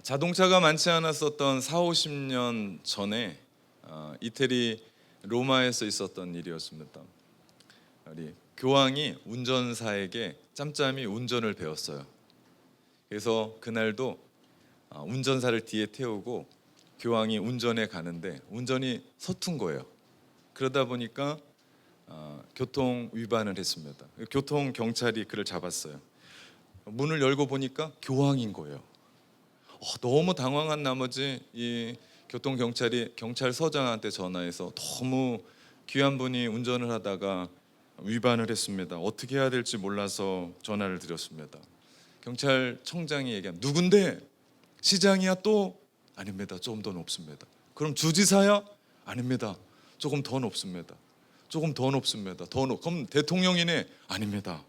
자동차가 많지 않았었던 4, 50년 전에 이태리 로마에서 있었던 일이었습니다. 우리 교황이 운전사에게 짬짬이 운전을 배웠어요. 그래서 그날도 운전사를 뒤에 태우고 교황이 운전해 가는데 운전이 서툰 거예요. 그러다 보니까 교통 위반을 했습니다. 교통 경찰이 그를 잡았어요. 문을 열고 보니까 교황인 거예요. 너무 당황한 나머지 이 교통 경찰이 경찰서장한테 전화해서 너무 귀한 분이 운전을 하다가 위반을 했습니다. 어떻게 해야 될지 몰라서 전화를 드렸습니다. 경찰청장이 얘기하면 누군데? 시장이야 또? 아닙니다. 조금 더 높습니다. 그럼 주지사야? 아닙니다. 조금 더 높습니다. 조금 더 높습니다. 그럼 대통령이네? 아닙니다.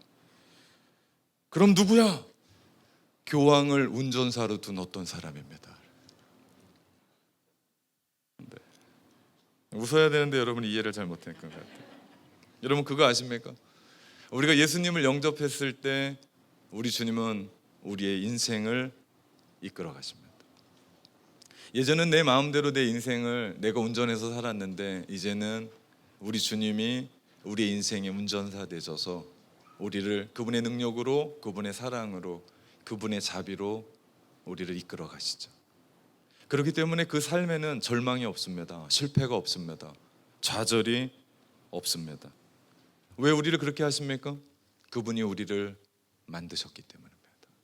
그럼 누구야? 교황을 운전사로 둔 어떤 사람입니다. 네. 웃어야 되는데 여러분 이해를 잘 못할 것 같아요. 여러분 그거 아십니까? 우리가 예수님을 영접했을 때 우리 주님은 우리의 인생을 이끌어 가십니다. 예전은 내 마음대로 내 인생을 내가 운전해서 살았는데 이제는 우리 주님이 우리의 인생의 운전사 되셔서 우리를 그분의 능력으로, 그분의 사랑으로, 그분의 자비로 우리를 이끌어 가시죠. 그렇기 때문에 그 삶에는 절망이 없습니다. 실패가 없습니다. 좌절이 없습니다. 왜 우리를 그렇게 하십니까? 그분이 우리를 만드셨기 때문입니다.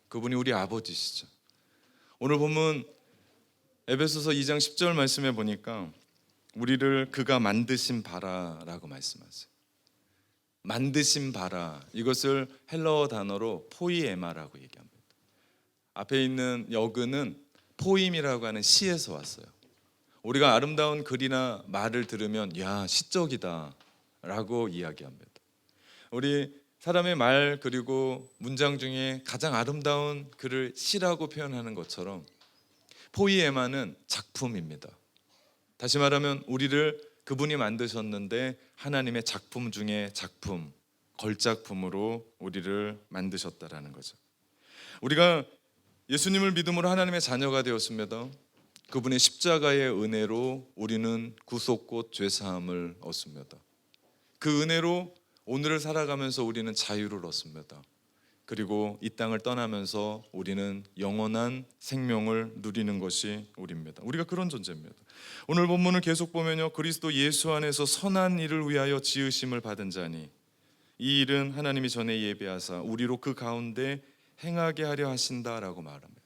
그분이 우리 아버지시죠. 오늘 보면 에베소서 2장 10절 말씀에 보니까 우리를 그가 만드신 바라라고 말씀하세요. 만드신 바라, 이것을 헬라어 단어로 포이에마라고 얘기합니다. 앞에 있는 여근은 포임이라고 하는 시에서 왔어요. 우리가 아름다운 글이나 말을 들으면 야 시적이다 라고 이야기합니다. 우리 사람의 말 그리고 문장 중에 가장 아름다운 글을 시라고 표현하는 것처럼 포이에마는 작품입니다. 다시 말하면 우리를 그분이 만드셨는데 하나님의 작품 중에 작품, 걸작품으로 우리를 만드셨다라는 거죠. 우리가 예수님을 믿음으로 하나님의 자녀가 되었습니다. 그분의 십자가의 은혜로 우리는 구속곧 죄사함을 얻습니다. 그 은혜로 오늘을 살아가면서 우리는 자유를 얻습니다. 그리고 이 땅을 떠나면서 우리는 영원한 생명을 누리는 것이 우리입니다. 우리가 그런 존재입니다. 오늘 본문을 계속 보면요, 그리스도 예수 안에서 선한 일을 위하여 지으심을 받은 자니 이 일은 하나님이 전에 예비하사 우리로 그 가운데 행하게 하려 하신다라고 말합니다.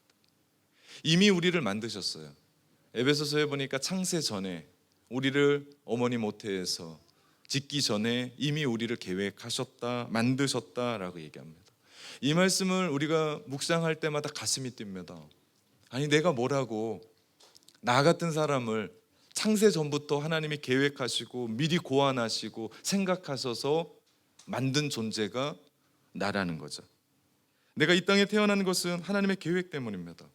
이미 우리를 만드셨어요. 에베소서에 보니까 창세 전에 우리를 어머니 모태에서 짓기 전에 이미 우리를 계획하셨다, 만드셨다라고 얘기합니다. 이 말씀을 우리가 묵상할 때마다 가슴이 뜁니다. 아니 내가 뭐라고 나 같은 사람을 창세 전부터 하나님이 계획하시고 미리 고안하시고 생각하셔서 만든 존재가 나라는 거죠. 내가 이 땅에 태어난 것은 하나님의 계획 때문입니다.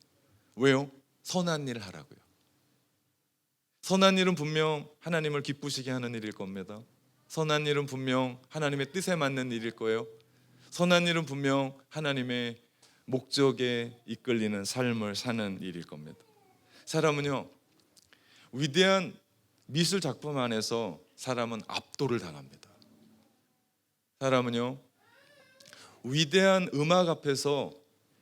왜요? 선한 일을 하라고요. 선한 일은 분명 하나님을 기쁘시게 하는 일일 겁니다. 선한 일은 분명 하나님의 뜻에 맞는 일일 거예요. 선한 일은 분명 하나님의 목적에 이끌리는 삶을 사는 일일 겁니다. 사람은요, 위대한 미술 작품 안에서 사람은 압도를 당합니다. 사람은요, 위대한 음악 앞에서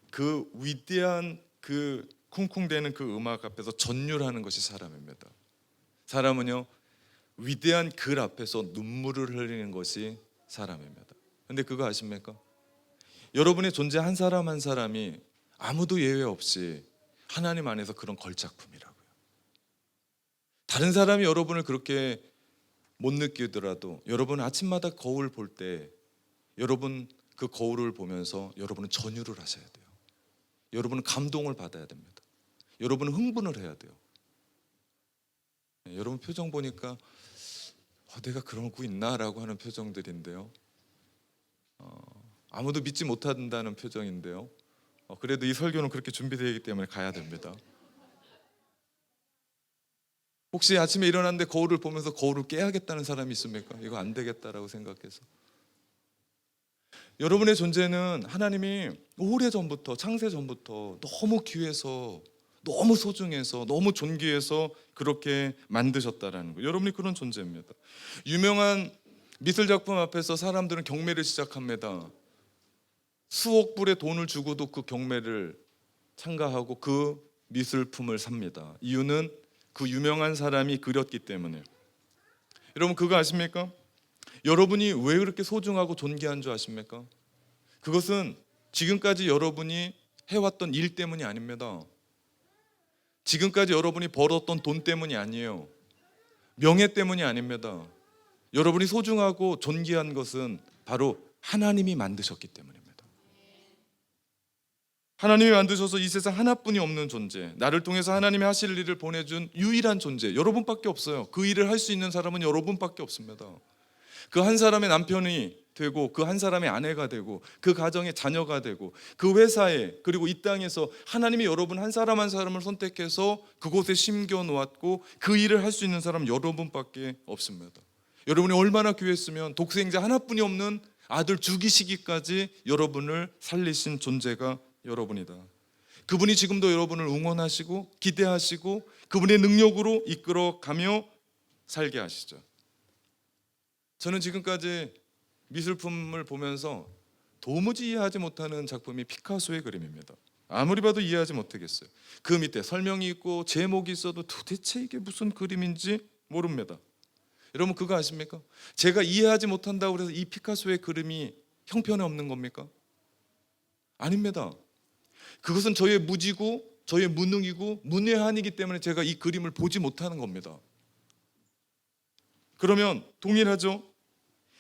그 위대한 그 쿵쿵대는 그 음악 앞에서 전율하는 것이 사람입니다. 사람은요, 위대한 글 앞에서 눈물을 흘리는 것이 사람입니다. 근데 그거 아십니까? 여러분의 존재 한 사람 한 사람이 아무도 예외 없이 하나님 안에서 그런 걸작품이라고요. 다른 사람이 여러분을 그렇게 못 느끼더라도 여러분 아침마다 거울 볼 때 여러분 그 거울을 보면서 여러분은 전율을 하셔야 돼요. 여러분은 감동을 받아야 됩니다. 여러분은 흥분을 해야 돼요. 여러분 표정 보니까 내가 그러고 있나? 라고 하는 표정들인데요. 아무도 믿지 못한다는 표정인데요. 그래도 이 설교는 그렇게 준비되어 있기 때문에 가야 됩니다. 혹시 아침에 일어났는데 거울을 보면서 거울을 깨야겠다는 사람이 있습니까? 이거 안 되겠다라고 생각해서. 여러분의 존재는 하나님이 오래전부터 창세 전부터 너무 귀해서 너무 소중해서 너무 존귀해서 그렇게 만드셨다라는 거예요. 여러분이 그런 존재입니다. 유명한 미술 작품 앞에서 사람들은 경매를 시작합니다. 수억 불의 돈을 주고도 그 경매를 참가하고 그 미술품을 삽니다. 이유는 그 유명한 사람이 그렸기 때문에. 여러분 그거 아십니까? 여러분이 왜 그렇게 소중하고 존귀한 줄 아십니까? 그것은 지금까지 여러분이 해왔던 일 때문이 아닙니다. 지금까지 여러분이 벌었던 돈 때문이 아니에요. 명예 때문이 아닙니다. 여러분이 소중하고 존귀한 것은 바로 하나님이 만드셨기 때문입니다. 하나님이 만드셔서 이 세상 하나뿐이 없는 존재, 나를 통해서 하나님이 하실 일을 보내준 유일한 존재, 여러분밖에 없어요. 그 일을 할 수 있는 사람은 여러분밖에 없습니다. 그 한 사람의 남편이 되고 그 한 사람의 아내가 되고 그 가정의 자녀가 되고 그 회사에 그리고 이 땅에서 하나님이 여러분 한 사람 한 사람을 선택해서 그곳에 심겨 놓았고 그 일을 할 수 있는 사람은 여러분밖에 없습니다. 여러분이 얼마나 귀했으면 독생자 하나뿐이 없는 아들 죽이시기까지 여러분을 살리신 존재가 여러분이다. 그분이 지금도 여러분을 응원하시고 기대하시고 그분의 능력으로 이끌어가며 살게 하시죠. 저는 지금까지 미술품을 보면서 도무지 이해하지 못하는 작품이 피카소의 그림입니다. 아무리 봐도 이해하지 못하겠어요. 그 밑에 설명이 있고 제목이 있어도 도대체 이게 무슨 그림인지 모릅니다. 여러분 그거 아십니까? 제가 이해하지 못한다고 해서 이 피카소의 그림이 형편에 없는 겁니까? 아닙니다. 그것은 저의 무지고 저의 무능이고 문외한이기 때문에 제가 이 그림을 보지 못하는 겁니다. 그러면 동일하죠?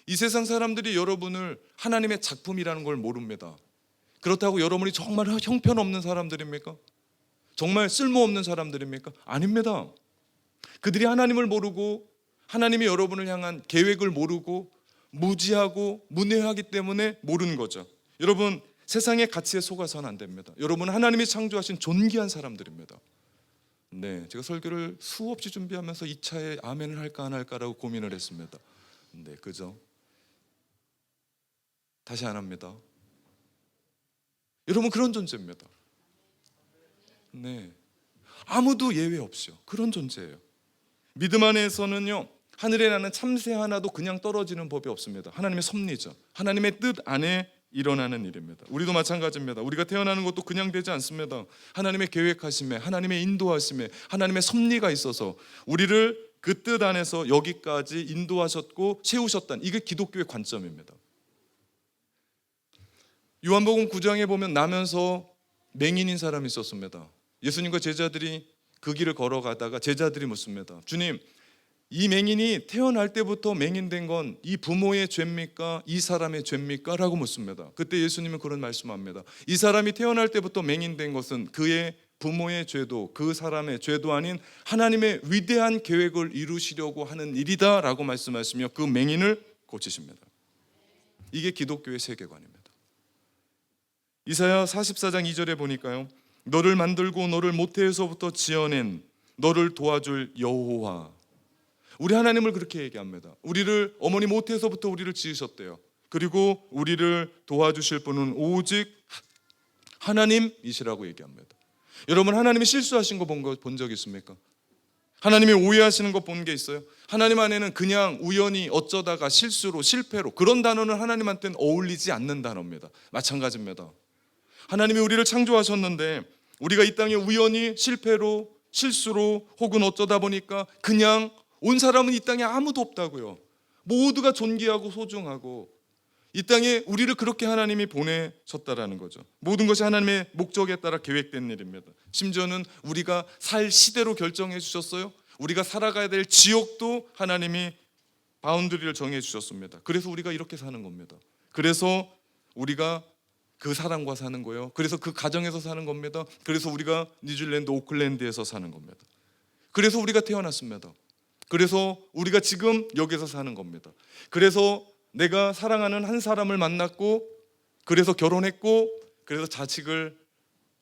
이 세상 사람들이 여러분을 하나님의 작품이라는 걸 모릅니다. 그렇다고 여러분이 정말 형편없는 사람들입니까? 정말 쓸모없는 사람들입니까? 아닙니다. 그들이 하나님을 모르고 하나님이 여러분을 향한 계획을 모르고 무지하고 문외하기 때문에 모르는 거죠. 여러분 세상의 가치에 속아서는 안 됩니다. 여러분 하나님이 창조하신 존귀한 사람들입니다. 네, 제가 설교를 수없이 준비하면서 이 차에 아멘을 할까 안 할까라고 고민을 했습니다. 네, 그죠? 다시 안 합니다. 여러분 그런 존재입니다. 네, 아무도 예외 없이요. 그런 존재예요. 믿음 안에서는요, 하늘에 나는 참새 하나도 그냥 떨어지는 법이 없습니다. 하나님의 섭리죠. 하나님의 뜻 안에 일어나는 일입니다. 우리도 마찬가지입니다. 우리가 태어나는 것도 그냥 되지 않습니다. 하나님의 계획하심에, 하나님의 인도하심에, 하나님의 섭리가 있어서 우리를 그 뜻 안에서 여기까지 인도하셨고 세우셨다는, 이게 기독교의 관점입니다. 요한복음 9장에 보면 나면서 맹인인 사람이 있었습니다. 예수님과 제자들이 그 길을 걸어가다가 제자들이 묻습니다. 주님, 이 맹인이 태어날 때부터 맹인된 건 이 부모의 죄입니까? 이 사람의 죄입니까? 라고 묻습니다. 그때 예수님은 그런 말씀합니다. 이 사람이 태어날 때부터 맹인된 것은 그의 부모의 죄도 그 사람의 죄도 아닌 하나님의 위대한 계획을 이루시려고 하는 일이다 라고 말씀하시며 그 맹인을 고치십니다. 이게 기독교의 세계관입니다. 이사야 44장 2절에 보니까요, 너를 만들고 너를 모태에서부터 지어낸 너를 도와줄 여호와. 우리 하나님을 그렇게 얘기합니다. 우리를 어머니 모태에서부터 우리를 지으셨대요. 그리고 우리를 도와주실 분은 오직 하나님이시라고 얘기합니다. 여러분 하나님이 실수하신 거 본 적 있습니까? 하나님이 오해하시는 거 본 게 있어요? 하나님 안에는 그냥 우연히 어쩌다가 실수로 실패로 그런 단어는 하나님한테는 어울리지 않는 단어입니다. 마찬가지입니다. 하나님이 우리를 창조하셨는데 우리가 이 땅에 우연히 실패로 실수로 혹은 어쩌다 보니까 그냥 온 사람은 이 땅에 아무도 없다고요. 모두가 존귀하고 소중하고 이 땅에 우리를 그렇게 하나님이 보내셨다라는 거죠. 모든 것이 하나님의 목적에 따라 계획된 일입니다. 심지어는 우리가 살 시대로 결정해 주셨어요. 우리가 살아가야 될 지역도 하나님이 바운드리를 정해 주셨습니다. 그래서 우리가 이렇게 사는 겁니다. 그래서 우리가 그 사람과 사는 거예요. 그래서 그 가정에서 사는 겁니다. 그래서 우리가 뉴질랜드 오클랜드에서 사는 겁니다. 그래서 우리가 태어났습니다. 그래서 우리가 지금 여기서 사는 겁니다. 그래서 내가 사랑하는 한 사람을 만났고 그래서 결혼했고 그래서 자식을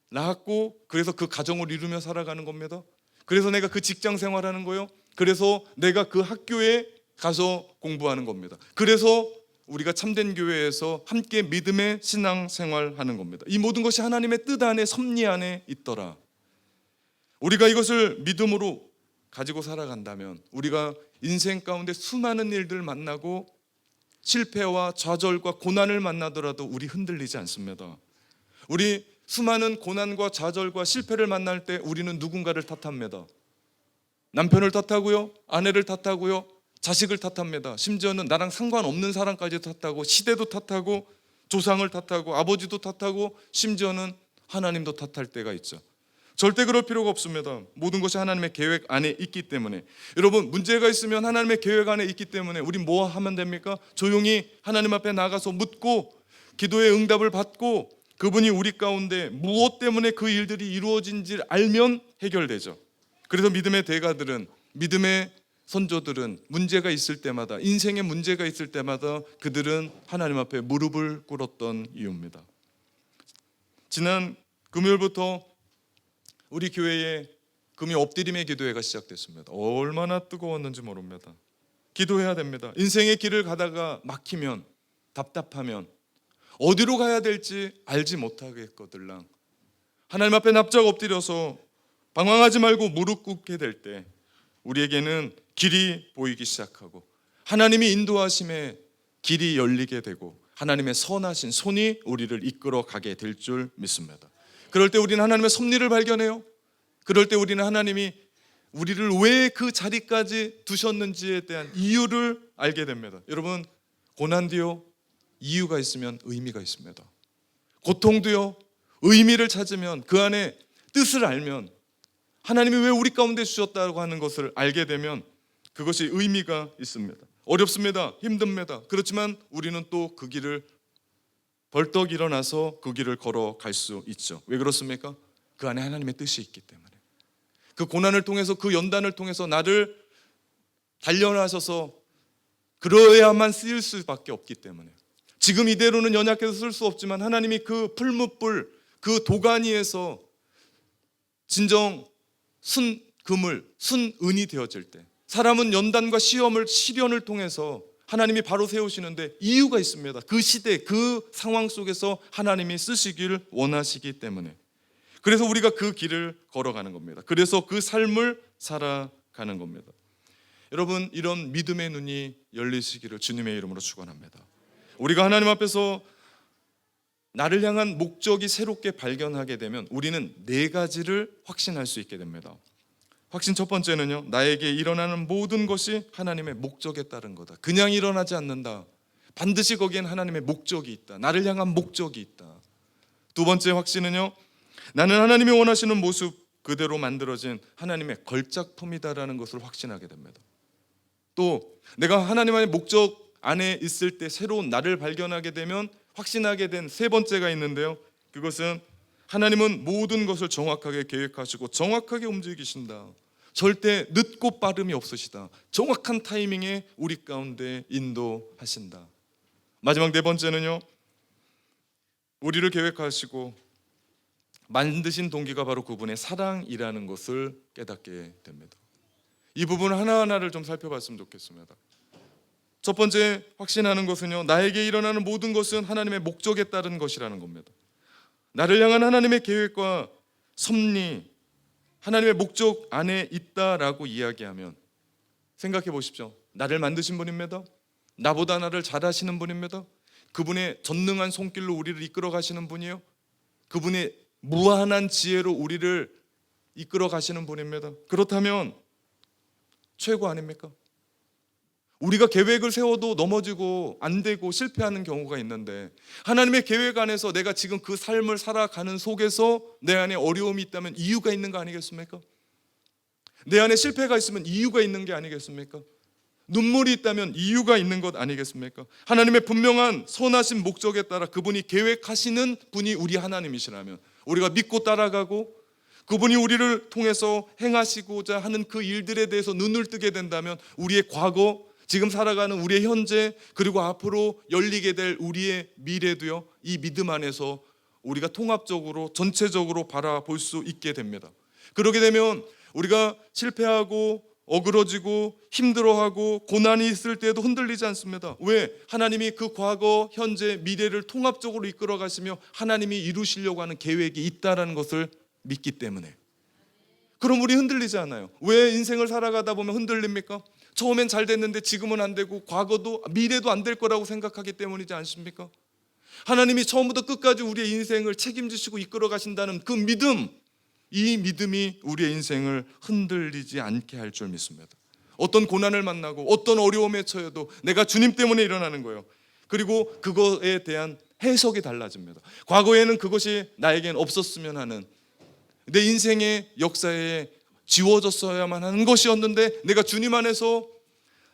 낳았고 그래서 그 가정을 이루며 살아가는 겁니다. 그래서 내가 그 직장 생활하는 거예요. 그래서 내가 그 학교에 가서 공부하는 겁니다. 그래서 우리가 참된 교회에서 함께 믿음의 신앙 생활하는 겁니다. 이 모든 것이 하나님의 뜻 안에 섭리 안에 있더라. 우리가 이것을 믿음으로 가지고 살아간다면 우리가 인생 가운데 수많은 일들을 만나고 실패와 좌절과 고난을 만나더라도 우리 흔들리지 않습니다. 우리 수많은 고난과 좌절과 실패를 만날 때 우리는 누군가를 탓합니다. 남편을 탓하고요, 아내를 탓하고요, 자식을 탓합니다. 심지어는 나랑 상관없는 사람까지 탓하고, 시대도 탓하고, 조상을 탓하고, 아버지도 탓하고, 심지어는 하나님도 탓할 때가 있죠. 절대 그럴 필요가 없습니다. 모든 것이 하나님의 계획 안에 있기 때문에. 여러분, 문제가 있으면 하나님의 계획 안에 있기 때문에 우리 뭐 하면 됩니까? 조용히 하나님 앞에 나가서 묻고 기도의 응답을 받고 그분이 우리 가운데 무엇 때문에 그 일들이 이루어진지를 알면 해결되죠. 그래서 믿음의 대가들은, 믿음의 선조들은 문제가 있을 때마다, 인생에 문제가 있을 때마다 그들은 하나님 앞에 무릎을 꿇었던 이유입니다. 지난 금요일부터 우리 교회에 금요 엎드림의 기도회가 시작됐습니다. 얼마나 뜨거웠는지 모릅니다. 기도해야 됩니다. 인생의 길을 가다가 막히면, 답답하면 어디로 가야 될지 알지 못하겠거들랑 하나님 앞에 납작 엎드려서 방황하지 말고 무릎 꿇게 될 때 우리에게는 길이 보이기 시작하고 하나님이 인도하심에 길이 열리게 되고 하나님의 선하신 손이 우리를 이끌어 가게 될 줄 믿습니다. 그럴 때 우리는 하나님의 섭리를 발견해요. 그럴 때 우리는 하나님이 우리를 왜 그 자리까지 두셨는지에 대한 이유를 알게 됩니다. 여러분, 고난도요, 이유가 있으면 의미가 있습니다. 고통도요, 의미를 찾으면, 그 안에 뜻을 알면, 하나님이 왜 우리 가운데 주셨다고 하는 것을 알게 되면 그것이 의미가 있습니다. 어렵습니다. 힘듭니다. 그렇지만 우리는 또 그 길을 벌떡 일어나서 그 길을 걸어갈 수 있죠. 왜 그렇습니까? 그 안에 하나님의 뜻이 있기 때문에. 그 고난을 통해서, 그 연단을 통해서 나를 단련하셔서 그러야만 쓰일 수밖에 없기 때문에. 지금 이대로는 연약해서 쓸 수 없지만 하나님이 그 풀무불, 그 도가니에서 진정 순금을, 순은이 되어질 때, 사람은 연단과 시련을 통해서 하나님이 바로 세우시는데 이유가 있습니다. 그 시대, 그 상황 속에서 하나님이 쓰시기를 원하시기 때문에. 그래서 우리가 그 길을 걸어가는 겁니다. 그래서 그 삶을 살아가는 겁니다. 여러분, 이런 믿음의 눈이 열리시기를 주님의 이름으로 축원합니다. 우리가 하나님 앞에서 나를 향한 목적이 새롭게 발견하게 되면 우리는 4가지를 확신할 수 있게 됩니다. 확신 첫 번째는요, 나에게 일어나는 모든 것이 하나님의 목적에 따른 거다. 그냥 일어나지 않는다. 반드시 거기엔 하나님의 목적이 있다. 나를 향한 목적이 있다. 두 번째 확신은요, 나는 하나님이 원하시는 모습 그대로 만들어진 하나님의 걸작품이다라는 것을 확신하게 됩니다. 또 내가 하나님의 목적 안에 있을 때 새로운 나를 발견하게 되면 확신하게 된 세 번째가 있는데요, 그것은 하나님은 모든 것을 정확하게 계획하시고 정확하게 움직이신다. 절대 늦고 빠름이 없으시다. 정확한 타이밍에 우리 가운데 인도하신다. 마지막 4번째는요, 우리를 계획하시고 만드신 동기가 바로 그분의 사랑이라는 것을 깨닫게 됩니다. 이 부분 하나하나를 좀 살펴봤으면 좋겠습니다. 첫 번째 확신하는 것은요, 나에게 일어나는 모든 것은 하나님의 목적에 따른 것이라는 겁니다. 나를 향한 하나님의 계획과 섭리, 하나님의 목적 안에 있다라고 이야기하면 생각해 보십시오. 나를 만드신 분입니다. 나보다 나를 잘 아시는 분입니다. 그분의 전능한 손길로 우리를 이끌어 가시는 분이에요. 그분의 무한한 지혜로 우리를 이끌어 가시는 분입니다. 그렇다면 최고 아닙니까? 우리가 계획을 세워도 넘어지고 안 되고 실패하는 경우가 있는데 하나님의 계획 안에서 내가 지금 그 삶을 살아가는 속에서 내 안에 어려움이 있다면 이유가 있는 거 아니겠습니까? 내 안에 실패가 있으면 이유가 있는 게 아니겠습니까? 눈물이 있다면 이유가 있는 것 아니겠습니까? 하나님의 분명한 선하신 목적에 따라 그분이 계획하시는 분이 우리 하나님이시라면 우리가 믿고 따라가고 그분이 우리를 통해서 행하시고자 하는 그 일들에 대해서 눈을 뜨게 된다면 우리의 과거, 지금 살아가는 우리의 현재, 그리고 앞으로 열리게 될 우리의 미래도요, 이 믿음 안에서 우리가 통합적으로 전체적으로 바라볼 수 있게 됩니다. 그러게 되면 우리가 실패하고 어그러지고 힘들어하고 고난이 있을 때에도 흔들리지 않습니다. 왜? 하나님이 그 과거, 현재, 미래를 통합적으로 이끌어 가시며 하나님이 이루시려고 하는 계획이 있다는 것을 믿기 때문에. 그럼 우리 흔들리지 않아요. 왜 인생을 살아가다 보면 흔들립니까? 처음엔 잘 됐는데 지금은 안 되고 과거도 미래도 안 될 거라고 생각하기 때문이지 않습니까? 하나님이 처음부터 끝까지 우리의 인생을 책임지시고 이끌어 가신다는 그 믿음, 이 믿음이 우리의 인생을 흔들리지 않게 할 줄 믿습니다. 어떤 고난을 만나고 어떤 어려움에 처해도 내가 주님 때문에 일어나는 거예요. 그리고 그거에 대한 해석이 달라집니다. 과거에는 그것이 나에겐 없었으면 하는, 내 인생의 역사에 지워졌어야만 하는 것이었는데, 내가 주님 안에서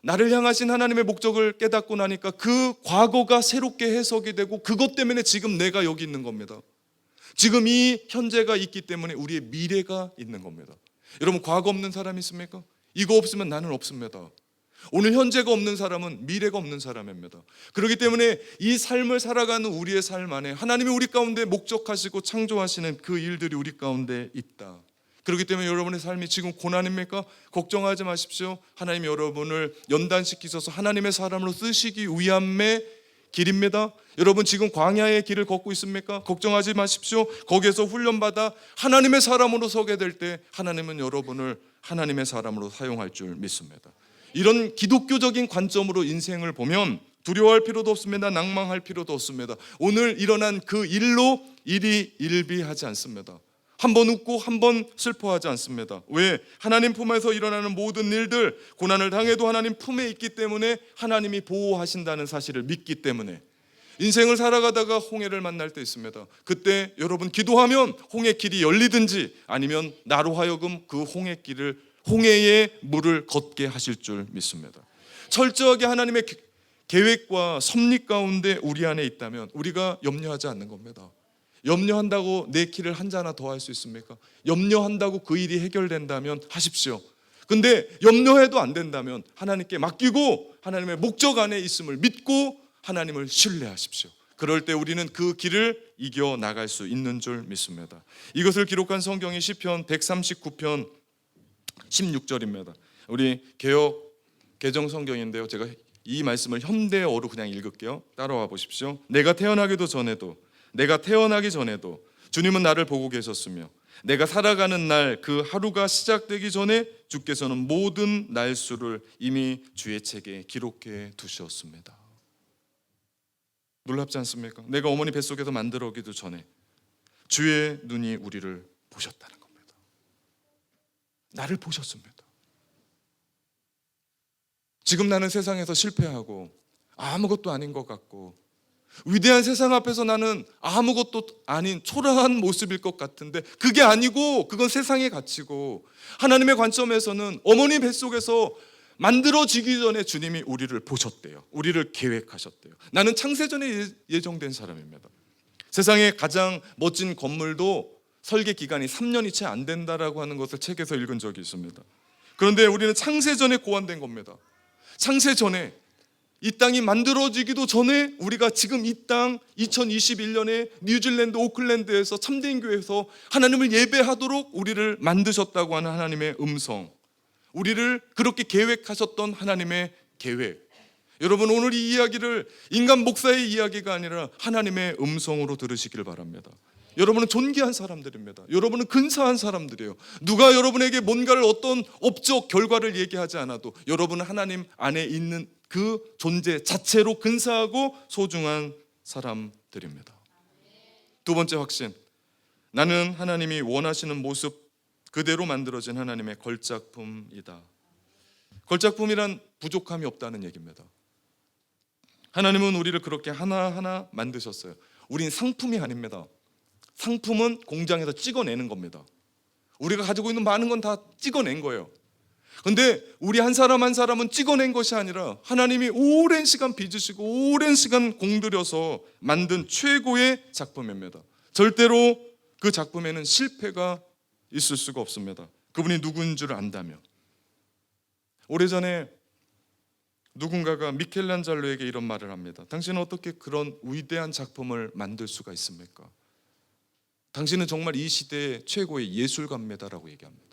나를 향하신 하나님의 목적을 깨닫고 나니까 그 과거가 새롭게 해석이 되고, 그것 때문에 지금 내가 여기 있는 겁니다. 지금 이 현재가 있기 때문에 우리의 미래가 있는 겁니다. 여러분, 과거 없는 사람이 있습니까? 이거 없으면 나는 없습니다. 오늘 현재가 없는 사람은 미래가 없는 사람입니다. 그렇기 때문에 이 삶을 살아가는 우리의 삶 안에 하나님이 우리 가운데 목적하시고 창조하시는 그 일들이 우리 가운데 있다. 그렇기 때문에 여러분의 삶이 지금 고난입니까? 걱정하지 마십시오. 하나님이 여러분을 연단시키셔서 하나님의 사람으로 쓰시기 위함의 길입니다. 여러분, 지금 광야의 길을 걷고 있습니까? 걱정하지 마십시오. 거기에서 훈련받아 하나님의 사람으로 서게 될 때 하나님은 여러분을 하나님의 사람으로 사용할 줄 믿습니다. 이런 기독교적인 관점으로 인생을 보면 두려워할 필요도 없습니다. 낭망할 필요도 없습니다. 오늘 일어난 그 일로 일이 일비하지 않습니다. 한 번 웃고 한 번 슬퍼하지 않습니다. 왜? 하나님 품에서 일어나는 모든 일들, 고난을 당해도 하나님 품에 있기 때문에, 하나님이 보호하신다는 사실을 믿기 때문에. 인생을 살아가다가 홍해를 만날 때 있습니다. 그때 여러분 기도하면 홍해 길이 열리든지, 아니면 나로 하여금 그 홍해의 물을 걷게 하실 줄 믿습니다. 철저하게 하나님의 계획과 섭리 가운데 우리 안에 있다면 우리가 염려하지 않는 겁니다. 염려한다고 내 길을 한 자나 더 할 수 있습니까? 염려한다고 그 일이 해결된다면 하십시오. 근데 염려해도 안 된다면 하나님께 맡기고 하나님의 목적 안에 있음을 믿고 하나님을 신뢰하십시오. 그럴 때 우리는 그 길을 이겨 나갈 수 있는 줄 믿습니다. 이것을 기록한 성경이 시편 139편 16절입니다. 우리 개정 성경인데요, 제가 이 말씀을 현대어로 그냥 읽을게요. 따라와 보십시오. 내가 태어나기 전에도 주님은 나를 보고 계셨으며, 내가 살아가는 날 그 하루가 시작되기 전에 주께서는 모든 날수를 이미 주의 책에 기록해 두셨습니다. 놀랍지 않습니까? 내가 어머니 뱃속에서 만들어기도 전에 주의 눈이 우리를 보셨다는 겁니다. 나를 보셨습니다. 지금 나는 세상에서 실패하고 아무것도 아닌 것 같고, 위대한 세상 앞에서 나는 아무것도 아닌 초라한 모습일 것 같은데, 그게 아니고 그건 세상의 가치고, 하나님의 관점에서는 어머니 뱃속에서 만들어지기 전에 주님이 우리를 보셨대요. 우리를 계획하셨대요. 나는 창세전에 예정된 사람입니다. 세상의 가장 멋진 건물도 설계 기간이 3년이 채 안 된다라고 하는 것을 책에서 읽은 적이 있습니다. 그런데 우리는 창세전에 고안된 겁니다. 창세전에, 이 땅이 만들어지기도 전에 우리가 지금 이 땅 2021년에 뉴질랜드 오클랜드에서 참된 교회에서 하나님을 예배하도록 우리를 만드셨다고 하는 하나님의 음성, 우리를 그렇게 계획하셨던 하나님의 계획. 여러분, 오늘 이 이야기를 인간 목사의 이야기가 아니라 하나님의 음성으로 들으시길 바랍니다. 여러분은 존귀한 사람들입니다. 여러분은 근사한 사람들이에요. 누가 여러분에게 뭔가를, 어떤 업적 결과를 얘기하지 않아도 여러분은 하나님 안에 있는 그 존재 자체로 근사하고 소중한 사람들입니다. 두 번째 확신, 나는 하나님이 원하시는 모습 그대로 만들어진 하나님의 걸작품이다. 걸작품이란 부족함이 없다는 얘기입니다. 하나님은 우리를 그렇게 하나하나 만드셨어요. 우린 상품이 아닙니다. 상품은 공장에서 찍어내는 겁니다. 우리가 가지고 있는 많은 건 다 찍어낸 거예요. 그런데 우리 한 사람 한 사람은 찍어낸 것이 아니라 하나님이 오랜 시간 빚으시고 오랜 시간 공들여서 만든 최고의 작품입니다. 절대로 그 작품에는 실패가 있을 수가 없습니다. 그분이 누구인 줄 안다면. 오래전에 누군가가 미켈란젤로에게 이런 말을 합니다. 당신은 어떻게 그런 위대한 작품을 만들 수가 있습니까? 당신은 정말 이 시대의 최고의 예술가입니다라고 얘기합니다.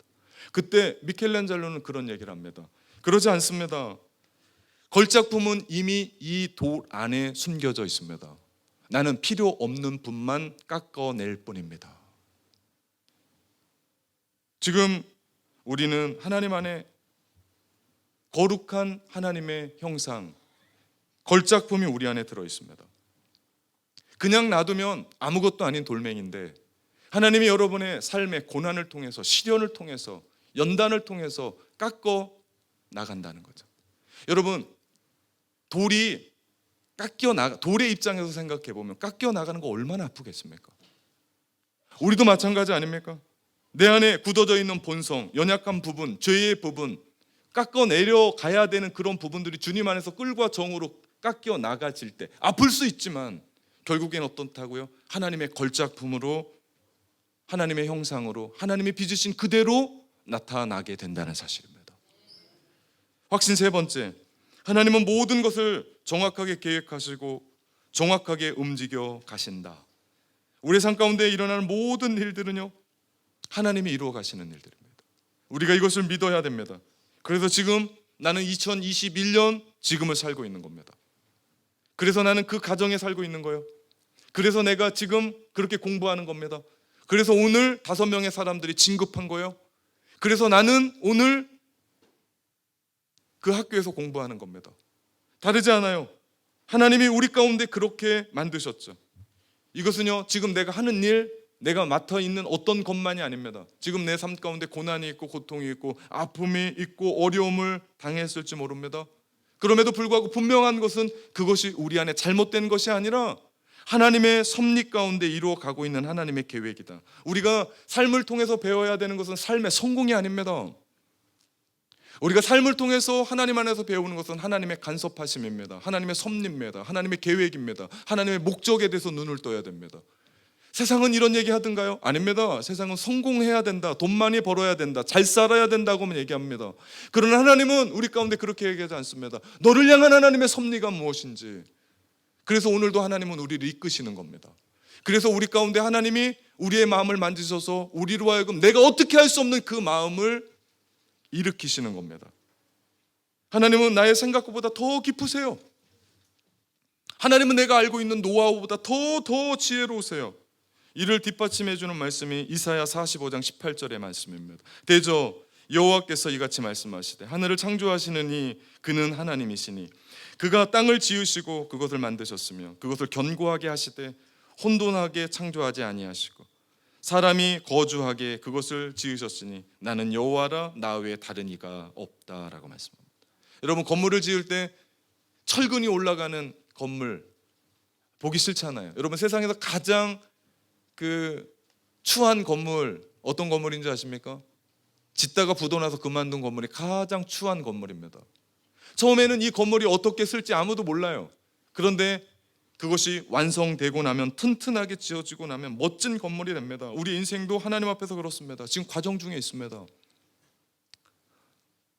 그때 미켈란젤로는 그런 얘기를 합니다. 그러지 않습니다. 걸작품은 이미 이 돌 안에 숨겨져 있습니다. 나는 필요 없는 분만 깎아낼 뿐입니다. 지금 우리는 하나님 안에 거룩한 하나님의 형상, 걸작품이 우리 안에 들어 있습니다. 그냥 놔두면 아무것도 아닌 돌멩인데 하나님이 여러분의 삶의 고난을 통해서, 시련을 통해서, 연단을 통해서 깎어 나간다는 거죠. 여러분, 돌의 입장에서 생각해 보면 깎여 나가는 거 얼마나 아프겠습니까? 우리도 마찬가지 아닙니까? 내 안에 굳어져 있는 본성, 연약한 부분, 죄의 부분, 깎어 내려가야 되는 그런 부분들이 주님 안에서 꿀과 정으로 깎여 나가질 때 아플 수 있지만 결국엔 어떻다고요? 하나님의 걸작품으로, 하나님의 형상으로, 하나님이 빚으신 그대로 나타나게 된다는 사실입니다. 확신 세 번째, 하나님은 모든 것을 정확하게 계획하시고 정확하게 움직여 가신다. 우리의 삶 가운데 일어나는 모든 일들은요, 하나님이 이루어 가시는 일들입니다. 우리가 이것을 믿어야 됩니다. 그래서 지금 나는 2021년 지금을 살고 있는 겁니다. 그래서 나는 그 가정에 살고 있는 거예요. 그래서 내가 지금 그렇게 공부하는 겁니다. 그래서 오늘 5명의 사람들이 진급한 거예요. 그래서 나는 오늘 그 학교에서 공부하는 겁니다. 다르지 않아요. 하나님이 우리 가운데 그렇게 만드셨죠. 이것은요, 지금 내가 하는 일, 내가 맡아 있는 어떤 것만이 아닙니다. 지금 내 삶 가운데 고난이 있고 고통이 있고 아픔이 있고 어려움을 당했을지 모릅니다. 그럼에도 불구하고 분명한 것은 그것이 우리 안에 잘못된 것이 아니라 하나님의 섭리 가운데 이루어 가고 있는 하나님의 계획이다. 우리가 삶을 통해서 배워야 되는 것은 삶의 성공이 아닙니다. 우리가 삶을 통해서 하나님 안에서 배우는 것은 하나님의 간섭하심입니다. 하나님의 섭리입니다. 하나님의 계획입니다. 하나님의 목적에 대해서 눈을 떠야 됩니다. 세상은 이런 얘기 하던가요? 아닙니다. 세상은 성공해야 된다, 돈 많이 벌어야 된다, 잘 살아야 된다고만 얘기합니다. 그러나 하나님은 우리 가운데 그렇게 얘기하지 않습니다. 너를 향한 하나님의 섭리가 무엇인지, 그래서 오늘도 하나님은 우리를 이끄시는 겁니다. 그래서 우리 가운데 하나님이 우리의 마음을 만지셔서 우리로 하여금 내가 어떻게 할 수 없는 그 마음을 일으키시는 겁니다. 하나님은 나의 생각보다 더 깊으세요. 하나님은 내가 알고 있는 노하우보다 더 지혜로우세요. 이를 뒷받침해 주는 말씀이 이사야 45장 18절의 말씀입니다. 대저 여호와께서 이같이 말씀하시되 하늘을 창조하시는 이 그는 하나님이시니 그가 땅을 지으시고 그것을 만드셨으며 그것을 견고하게 하시되 혼돈하게 창조하지 아니하시고 사람이 거주하게 그것을 지으셨으니 나는 여호와라 나 외에 다른 이가 없다라고 말씀합니다. 여러분, 건물을 지을 때 철근이 올라가는 건물 보기 싫잖아요. 여러분, 세상에서 가장 추한 건물 어떤 건물인지 아십니까? 짓다가 부도나서 그만둔 건물이 가장 추한 건물입니다. 처음에는 이 건물이 어떻게 쓸지 아무도 몰라요. 그런데 그것이 완성되고 나면, 튼튼하게 지어지고 나면 멋진 건물이 됩니다. 우리 인생도 하나님 앞에서 그렇습니다. 지금 과정 중에 있습니다.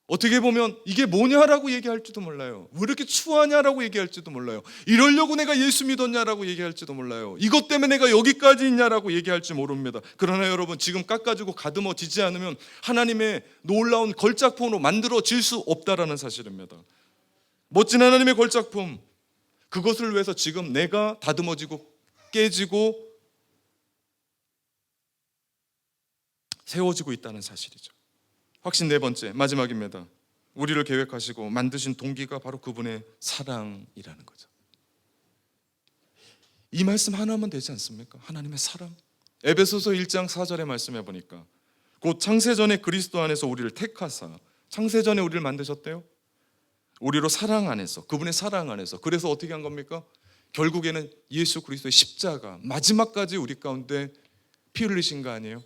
어떻게 보면 이게 뭐냐라고 얘기할지도 몰라요. 왜 이렇게 추하냐라고 얘기할지도 몰라요. 이러려고 내가 예수 믿었냐라고 얘기할지도 몰라요. 이것 때문에 내가 여기까지 있냐라고 얘기할지 모릅니다. 그러나 여러분, 지금 깎아주고 가듬어지지 않으면 하나님의 놀라운 걸작품으로 만들어질 수 없다라는 사실입니다. 멋진 하나님의 걸작품, 그것을 위해서 지금 내가 다듬어지고 깨지고 세워지고 있다는 사실이죠. 확신 네 번째, 마지막입니다. 우리를 계획하시고 만드신 동기가 바로 그분의 사랑이라는 거죠. 이 말씀 하나면 되지 않습니까? 하나님의 사랑. 에베소서 1장 4절의 말씀해 보니까 곧 창세전에 그리스도 안에서 우리를 택하사, 창세전에 우리를 만드셨대요. 우리로 사랑 안에서, 그분의 사랑 안에서. 그래서 어떻게 한 겁니까? 결국에는 예수 그리스도의 십자가, 마지막까지 우리 가운데 피 흘리신 거 아니에요?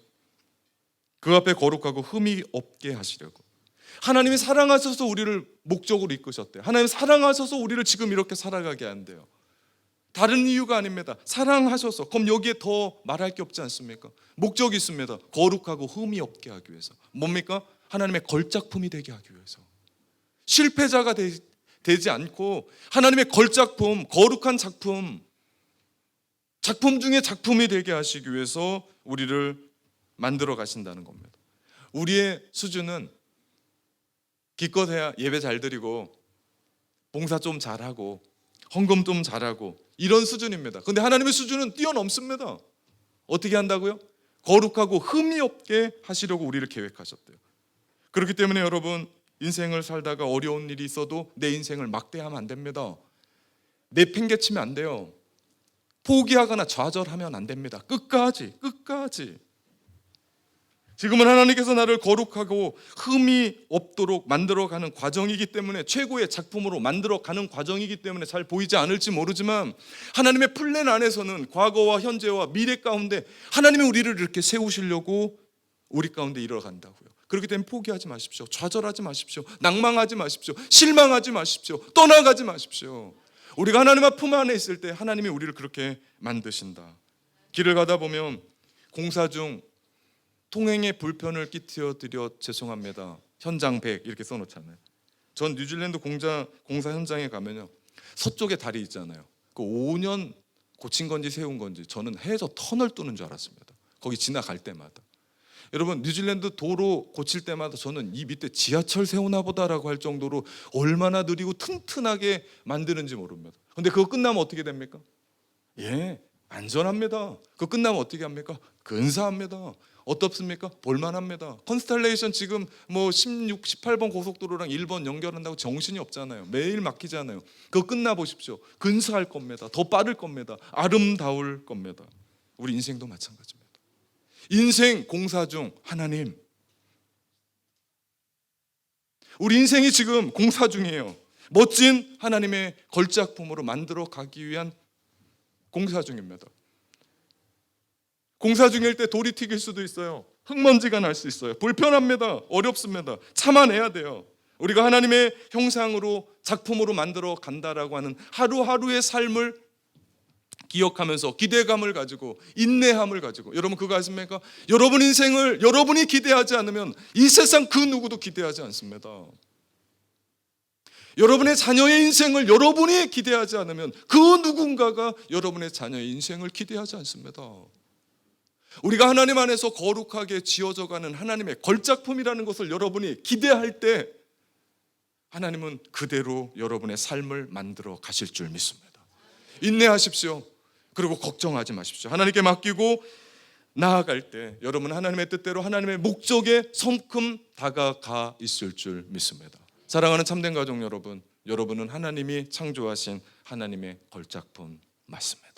그 앞에 거룩하고 흠이 없게 하시려고. 하나님이 사랑하셔서 우리를 목적으로 이끄셨대요. 하나님 사랑하셔서 우리를 지금 이렇게 살아가게 한대요. 다른 이유가 아닙니다. 사랑하셔서. 그럼 여기에 더 말할 게 없지 않습니까? 목적이 있습니다. 거룩하고 흠이 없게 하기 위해서. 뭡니까? 하나님의 걸작품이 되게 하기 위해서. 실패자가 되지 않고 하나님의 걸작품, 거룩한 작품 중에 작품이 되게 하시기 위해서 우리를 만들어 가신다는 겁니다. 우리의 수준은 기껏해야 예배 잘 드리고 봉사 좀 잘하고 헌금 좀 잘하고 이런 수준입니다. 그런데 하나님의 수준은 뛰어넘습니다. 어떻게 한다고요? 거룩하고 흠이 없게 하시려고 우리를 계획하셨대요. 그렇기 때문에 여러분, 인생을 살다가 어려운 일이 있어도 내 인생을 막대하면 안 됩니다. 내팽개치면 안 돼요. 포기하거나 좌절하면 안 됩니다. 끝까지. 지금은 하나님께서 나를 거룩하고 흠이 없도록 만들어가는 과정이기 때문에, 최고의 작품으로 만들어가는 과정이기 때문에 잘 보이지 않을지 모르지만, 하나님의 플랜 안에서는 과거와 현재와 미래 가운데 하나님이 우리를 이렇게 세우시려고 우리 가운데 일어간다고요. 그렇기 때문에 포기하지 마십시오. 좌절하지 마십시오. 낭망하지 마십시오. 실망하지 마십시오. 떠나가지 마십시오. 우리가 하나님 앞 품 안에 있을 때 하나님이 우리를 그렇게 만드신다. 길을 가다 보면 공사 중 통행에 불편을 끼쳐 드려 죄송합니다. 현장 100 이렇게 써놓잖아요. 전 뉴질랜드 공사 현장에 가면요, 서쪽에 다리 있잖아요. 그 5년 고친 건지 세운 건지 저는 해에서 터널 뚫는 줄 알았습니다. 거기 지나갈 때마다. 여러분, 뉴질랜드 도로 고칠 때마다 저는 이 밑에 지하철 세우나 보다라고 할 정도로 얼마나 느리고 튼튼하게 만드는지 모릅니다. 근데 그거 끝나면 어떻게 됩니까? 안전합니다. 그거 끝나면 어떻게 합니까? 근사합니다. 어떻습니까? 볼만합니다. 컨스텔레이션 지금 뭐 16, 18번 고속도로랑 1번 연결한다고 정신이 없잖아요. 매일 막히잖아요. 그거 끝나 보십시오. 근사할 겁니다. 더 빠를 겁니다. 아름다울 겁니다. 우리 인생도 마찬가지입니다. 인생 공사 중 하나님, 우리 인생이 지금 공사 중이에요. 멋진 하나님의 걸작품으로 만들어 가기 위한 공사 중입니다. 공사 중일 때 돌이 튀길 수도 있어요. 흙먼지가 날 수 있어요. 불편합니다. 어렵습니다. 참아내야 돼요. 우리가 하나님의 형상으로 작품으로 만들어 간다라고 하는 하루하루의 삶을 기억하면서 기대감을 가지고 인내함을 가지고, 여러분 그거 아십니까? 여러분 인생을 여러분이 기대하지 않으면 이 세상 그 누구도 기대하지 않습니다. 여러분의 자녀의 인생을 여러분이 기대하지 않으면 그 누군가가 여러분의 자녀의 인생을 기대하지 않습니다. 우리가 하나님 안에서 거룩하게 지어져가는 하나님의 걸작품이라는 것을 여러분이 기대할 때 하나님은 그대로 여러분의 삶을 만들어 가실 줄 믿습니다. 인내하십시오. 그리고 걱정하지 마십시오. 하나님께 맡기고 나아갈 때 여러분 하나님의 뜻대로 하나님의 목적에 성큼 다가가 있을 줄 믿습니다. 사랑하는 참된 가족 여러분, 여러분은 하나님이 창조하신 하나님의 걸작품 맞습니다.